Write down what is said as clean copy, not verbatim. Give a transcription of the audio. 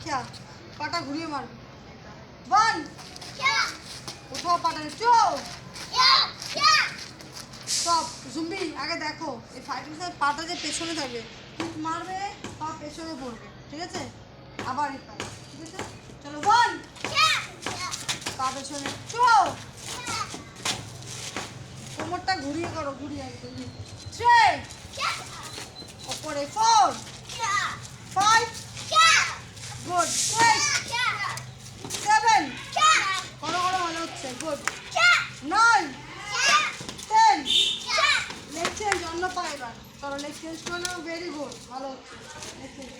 क्या पाटा घुरिए मार वन उठाओ पाटा टू স্টপ জুম্বি আগে দেখো এই ফাইটিং সময় পাটা যে পেছনে থাকবে কিক মারবে পা পেছনে পড়বে ঠিক আছে আবার এই পা ঠিক আছে চলো ওয়ান পা পেছনে টু কোমরটা ঘুরিয়ে করো ঘুরিয়ে একদম থ্রি ওপরে four five good six seven করো করো মনে হচ্ছে good nine ten next change অন্য পা এবার চলো নেক্সট চেঞ্জ করো ভেরি গুড ভালো হচ্ছে নেক্সট চেঞ্জ